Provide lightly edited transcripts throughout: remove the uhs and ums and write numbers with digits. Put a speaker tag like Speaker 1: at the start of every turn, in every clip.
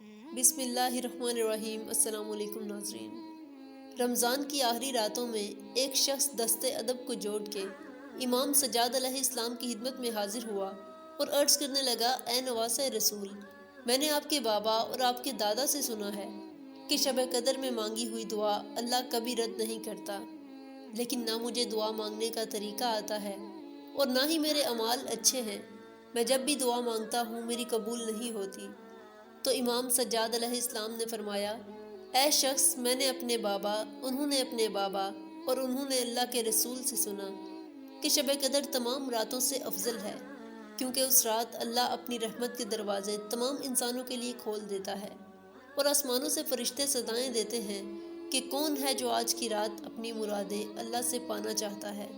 Speaker 1: بسم اللہ الرحمن الرحیم۔ السلام علیکم ناظرین۔ رمضان کی آخری راتوں میں ایک شخص دست ادب کو جوڑ کے امام سجاد علیہ السلام کی خدمت میں حاضر ہوا اور عرض کرنے لگا، اے نواسۂ رسول، میں نے آپ کے بابا اور آپ کے دادا سے سنا ہے کہ شب قدر میں مانگی ہوئی دعا اللہ کبھی رد نہیں کرتا، لیکن نہ مجھے دعا مانگنے کا طریقہ آتا ہے اور نہ ہی میرے اعمال اچھے ہیں، میں جب بھی دعا مانگتا ہوں میری قبول نہیں ہوتی۔ تو امام سجاد علیہ السلام نے فرمایا، اے شخص، میں نے اپنے بابا، انہوں نے اپنے بابا اور انہوں نے اللہ کے رسول سے سنا کہ شب قدر تمام راتوں سے افضل ہے، کیونکہ اس رات اللہ اپنی رحمت کے دروازے تمام انسانوں کے لیے کھول دیتا ہے اور آسمانوں سے فرشتے صدائیں دیتے ہیں کہ کون ہے جو آج کی رات اپنی مرادیں اللہ سے پانا چاہتا ہے۔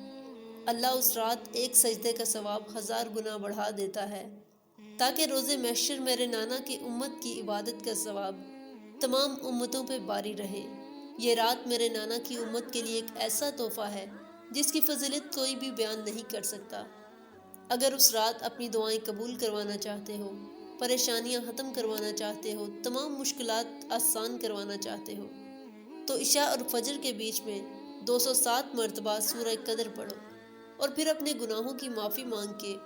Speaker 1: اللہ اس رات ایک سجدے کا ثواب 1000 گنا بڑھا دیتا ہے، تاکہ روز محشر میرے نانا کی امت کی عبادت کا ثواب تمام امتوں پہ باری رہے۔ یہ رات میرے نانا کی امت کے لیے ایک ایسا تحفہ ہے جس کی فضیلت کوئی بھی بیان نہیں کر سکتا۔ اگر اس رات اپنی دعائیں قبول کروانا چاہتے ہو، پریشانیاں ختم کروانا چاہتے ہو، تمام مشکلات آسان کروانا چاہتے ہو، تو عشاء اور فجر کے بیچ میں 207 مرتبہ سورہ قدر پڑھو اور پھر اپنے گناہوں کی معافی مانگ کے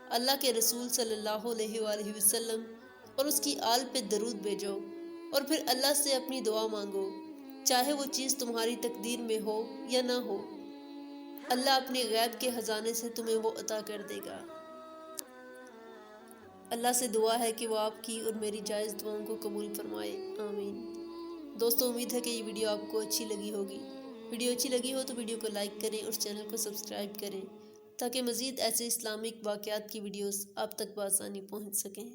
Speaker 1: اللہ کے رسول صلی اللہ علیہ وآلہ وسلم اور اس کی آل پہ درود بھیجو اور پھر اللہ سے اپنی دعا مانگو، چاہے وہ چیز تمہاری تقدیر میں ہو یا نہ ہو، اللہ اپنے غیب کے خزانے سے تمہیں وہ عطا کر دے گا۔ اللہ سے دعا ہے کہ وہ آپ کی اور میری جائز دعاؤں کو قبول فرمائے، آمین۔ دوستو، امید ہے کہ یہ ویڈیو آپ کو اچھی لگی ہوگی۔ ویڈیو اچھی لگی ہو تو ویڈیو کو لائک کریں اور چینل کو سبسکرائب کریں تاکہ مزید ایسے اسلامک واقعات کی ویڈیوز آپ تک بآسانی پہنچ سکیں۔